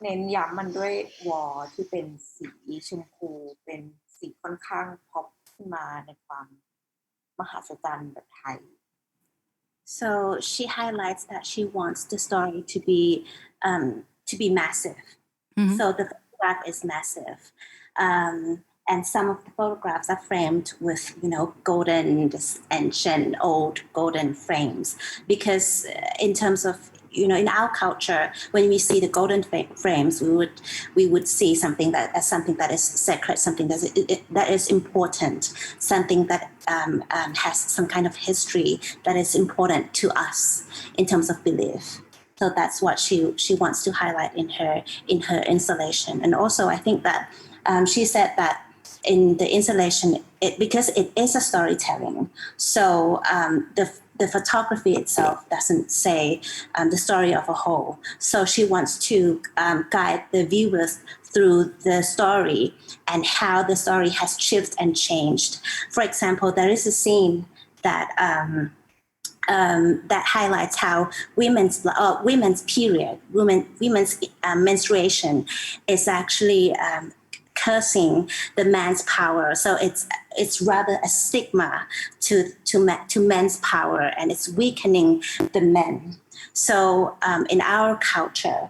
เน้นย้ำมันด้วยวอลที่เป็นสีชมพูเป็นสีค่อนข้างพ็อปขึ้นมาในความมหัศจรรย์แบบไทยSo she highlights that she wants the story to be massive. Mm-hmm. So the photograph is massive, and some of the photographs are framed with, golden, ancient, old golden frames. Because in terms of in our culture, when we see the golden frames, we would see something that is sacred, something that is important, something that has some kind of history that is important to us in terms of belief. So that's what she wants to highlight in her installation. And also, I think that she said that in the installation, because it is a storytelling, so the photography itself doesn't say the story of a whole. So she wants to guide the viewers through the story and how the story has shifted and changed. For example, there is a scene that highlights how women's menstruation is actually cursing the man's power. So it's rather a stigma to men's power, and it's weakening the men. So in our culture,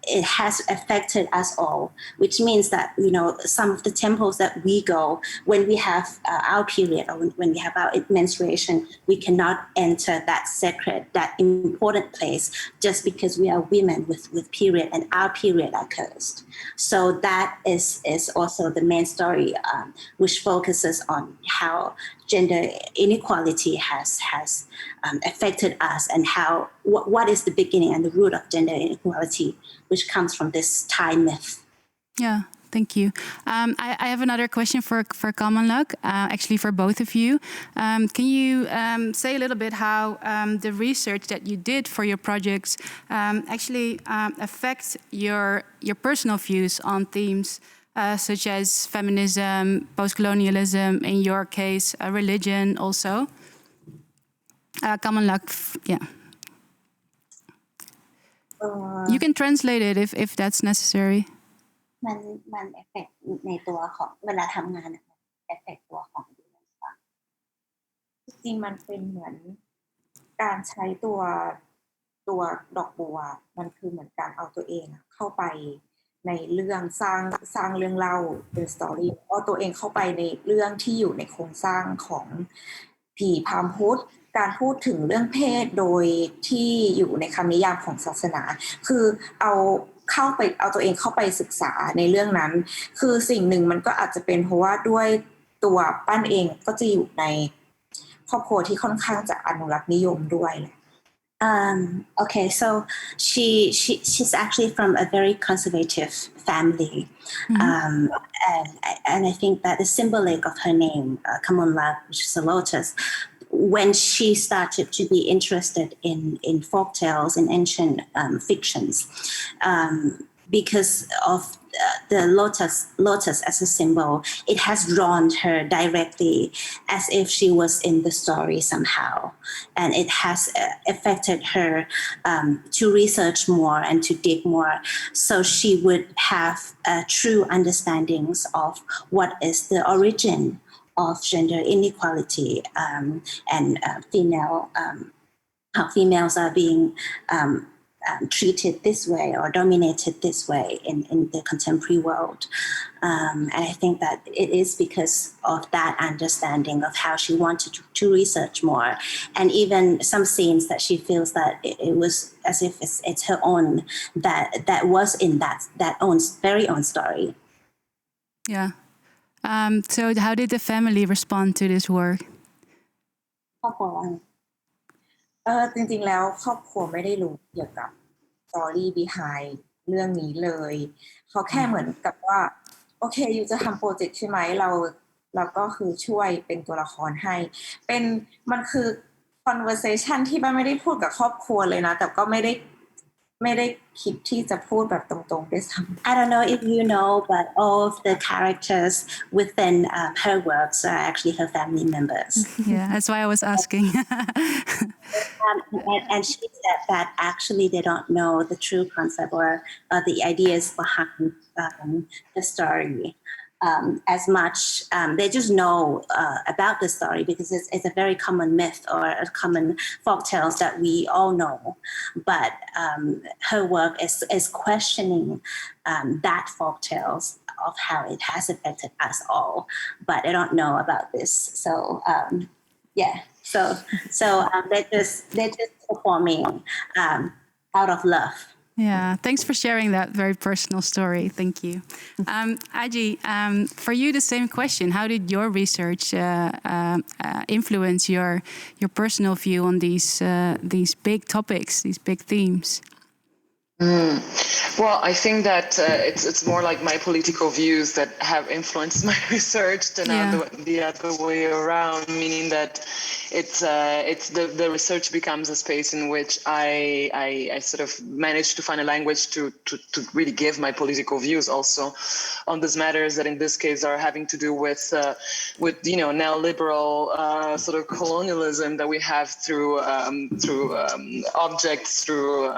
it has affected us all, which means that, some of the temples that we go, when we have our period or when we have our menstruation, we cannot enter that sacred, that important place just because we are women with period and our period are cursed. So that is also the main story, which focuses on how gender inequality has affected us, and how what is the beginning and the root of gender inequality, which comes from this Thai myth. Yeah, thank you. I have another question for Kamonlak, actually for both of you. Can you say a little bit how the research that you did for your projects actually affects your personal views on themes such as feminism, postcolonialism, in your case, religion also? Kamonlak, yeah. You can translate it if that's necessary. มันเอฟเฟกต์ในตัวของเวลาทำงานเอฟเฟกต์ตัวของจริงมันเป็นเหมือนการใช้ตัวดอกบัวมันคือเหมือนการเอาตัวเองเข้าไปในเรื่องสร้างเรื่องเล่าเป็นสตอรี่เอาตัวเองเข้าไปในเรื่องที่อยู่ในโครงสร้างของผีพราหมณ์พุทธการพูดถึงเรื่องเพศโดยที่อยู่ในคำนิยามของศาสนาคือเอาตัวเองเข้าไปศึกษาในเรื่องนั้นคือสิ่งหนึ่งมันก็อาจจะเป็นเพราะว่าด้วยตัวปั้นเองก็จะอยู่ในครอบครัวที่ค่อนข้างจะอนุรักษ์นิยมด้วย Okay, so she's actually from a very conservative family, and I think that the symbolic of her name, Kamonlak, which is a lotus, when she started to be interested in folktales and ancient fictions, because of the lotus as a symbol, it has drawn her directly as if she was in the story somehow. And it has affected her to research more and to dig more. So she would have true understandings of what is the origin of gender inequality and how females are being treated this way or dominated this way in the contemporary world. And I think that it is because of that understanding of how she wanted to research more. And even some scenes that she feels that it was as if it's her own, that was in that very own story. Yeah. So how did the family respond to this work? ครอบครัวจริงๆแล้วครอบครัวไม่ได้รู้เกี่ยวกับ story behind เรื่องนี้เลยเขาแค่เหมือนกับว่าโอเคอยู่จะทำโปรเจกต์ใช่ไหมเราก็คือช่วยเป็นตัวละครให้มันคือ conversation ที่บ้านไม่ได้พูดกับครอบครัวเลยนะแต่ก็ไม่ได้คิดที่จะพูดแบบตรงๆด้วยซ้ำ I don't know if you know, but all of the characters within her works are actually her family members. Yeah, that's why I was asking. And she said that actually they don't know the true concept or the ideas behind the story. As much they just know about the story because it's a very common myth or a common folktales that we all know, but her work is questioning that folktales of how it has affected us all, but I don't know about this. So Yeah. So they're just performing out of love. Yeah, thanks for sharing that very personal story. Thank you. Adji, for you, the same question. How did your research influence your personal view on these big topics, these big themes? Well, I think that it's more like my political views that have influenced my research than the other way around, meaning that it's the research becomes a space in which I sort of managed to find a language to really give my political views also on these matters that in this case are having to do with neoliberal sort of colonialism that we have through objects, through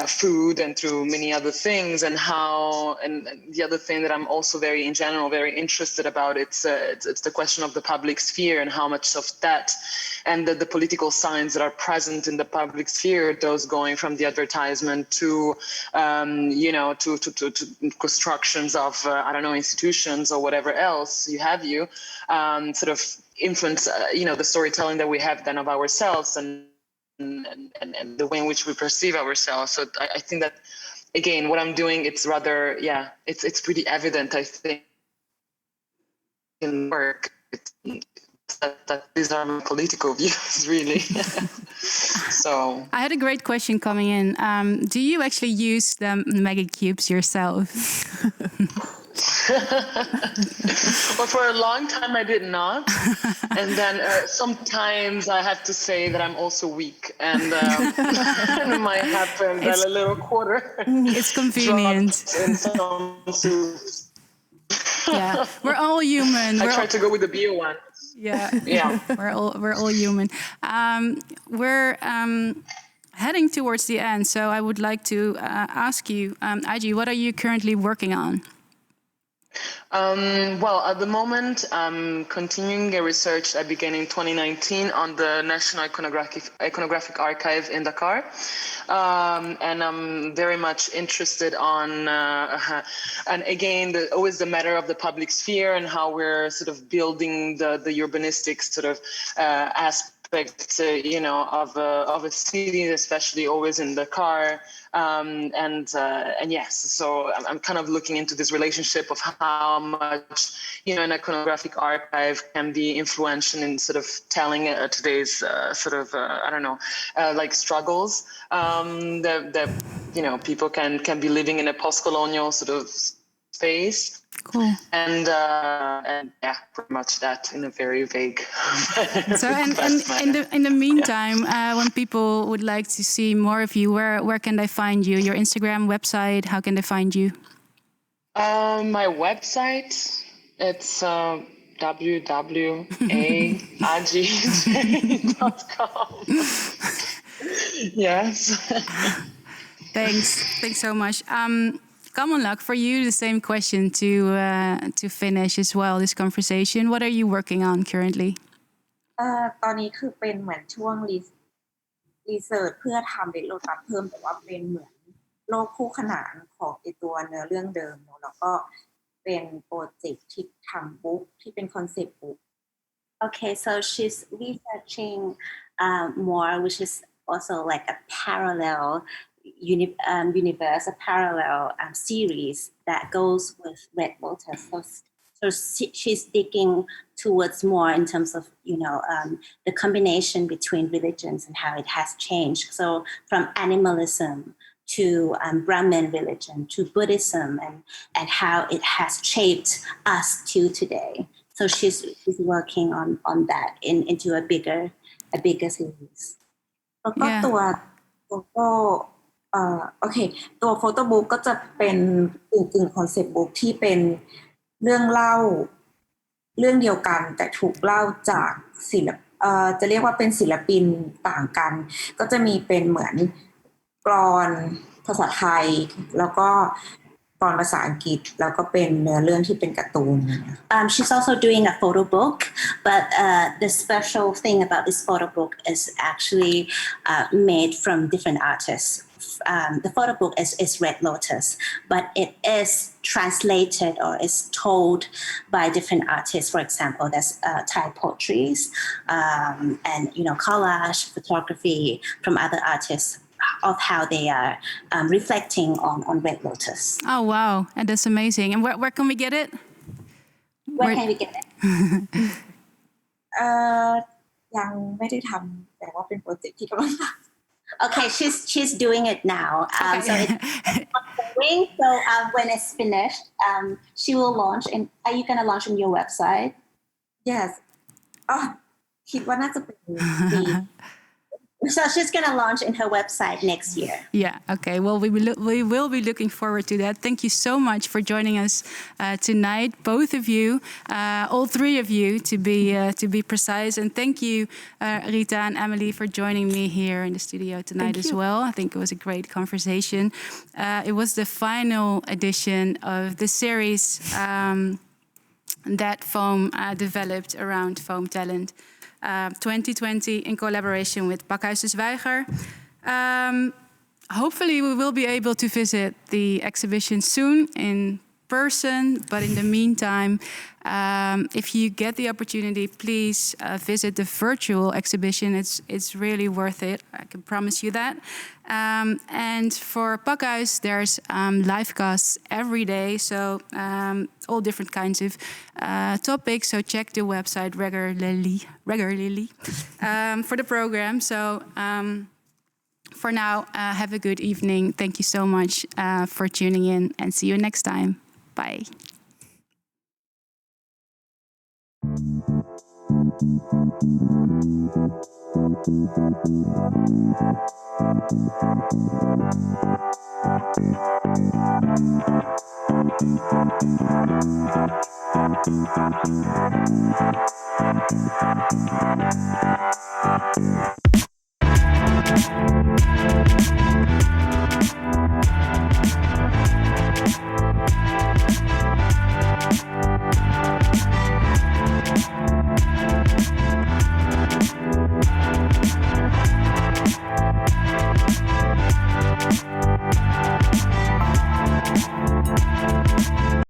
food, and through many other things, and the other thing that I'm also very interested about, it's the question of the public sphere and how much of that and the political signs that are present in the public sphere, those going from the advertisement to constructions of institutions or whatever else sort of influence the storytelling that we have then of ourselves and the way in which we perceive ourselves. So I think that, again, what I'm doing, it's rather, it's pretty evident, I think, in work. That these are my political views, really. So I had a great question coming in. Do you actually use the Maggie cubes yourself? Well, for a long time I did not, and then sometimes I have to say that I'm also weak, and it might happen that a little quarter. It's convenient. In some soups. Yeah, we're all human. I tried to go with the bio one. Yeah. We're all human. We're heading towards the end, so I would like to ask you, Adji, what are you currently working on? Well, at the moment, I'm continuing a research I began in 2019 on the National Iconographic Archive in Dakar. And I'm very much interested on, and again, always the matter of the public sphere and how we're sort of building the urbanistic sort of aspect, of a city, especially always in Dakar. And yes, so I'm kind of looking into this relationship of how much, an iconographic archive can be influential in sort of telling today's like struggles that people can be living in a postcolonial sort of space. Cool. And pretty much that in a very vague. So in the meantime, when people would like to see more of you, where can they find you? Your Instagram, website? How can they find you? My website, it's www.adjidieye.com. Yes. Thanks so much. Kamonlak, for you, the same question to finish as well this conversation. What are you working on currently? ตอนนี้คือเป็นเหมือนช่วงรีเสิร์ชเพื่อทำเด็กโลตัสเพิ่มแต่ว่าเป็นเหมือนโลกคู่ขนานของไอตัวเนื้อเรื่องเดิมเนาะแล้วก็เป็นโปรเจกต์ที่ทำบุ๊กที่เป็นคอนเซปต์บุ๊ก Okay, so she's researching more, which is also like a parallel universe, a parallel series that goes with Red Lotus. So she's digging towards more in terms of, the combination between religions and how it has changed. So from animalism to Brahmin religion to Buddhism and how it has shaped us to today. So she's working on that into a bigger series. แล้วก็ตัวตัวโฟโต้บุ๊กก็จะเป็นกึ่งคอนเซปต์บุ๊กที่เป็นเรื่องเล่าเรื่องเดียวกันแต่ถูกเล่าจากจะเรียกว่าเป็นศิลปินต่างกันก็จะมีเป็นเหมือนกลอนภาษาไทยแล้วก็กลอนภาษาอังกฤษแล้วก็เป็นเนื้อเรื่องที่เป็นการ์ตูน She's also doing a photo book, but the special thing about this photo book is actually made from different artists the photo book is Red Lotus, but it is translated or is told by different artists. For example, there's Thai poetries and collage photography from other artists of how they are reflecting on Red Lotus. Oh, wow. And that's amazing. And where can we get it? Where can we get it? ยังไม่ได้ทำแต่ว่าเป็นโปรเจกต์ที่กำลังทำ Okay, she's doing it now. Okay. So it's ongoing. So when it's finished, she will launch. And are you gonna launch on your website? yes อ๋อคิดว่าน่าจะเป็นปี So she's gonna launch in her website next year. Yeah, okay. Well, we will be looking forward to that. Thank you so much for joining us tonight, both of you, all three of you, to be precise. And thank you, Rita and Emily, for joining me here in the studio tonight as well. I think it was a great conversation. It was the final edition of the series that Foam developed around Foam Talent. 2020 in collaboration with Pakhuis de Zwijger. Hopefully we will be able to visit the exhibition soon in person, but in the meantime, if you get the opportunity, please visit the virtual exhibition. It's really worth it, I can promise you that. And for Pakhuis, there's livecasts every day, so all different kinds of topics. So check the website regularly for the program. So for now, have a good evening. Thank you so much for tuning in, and see you next time. Bye.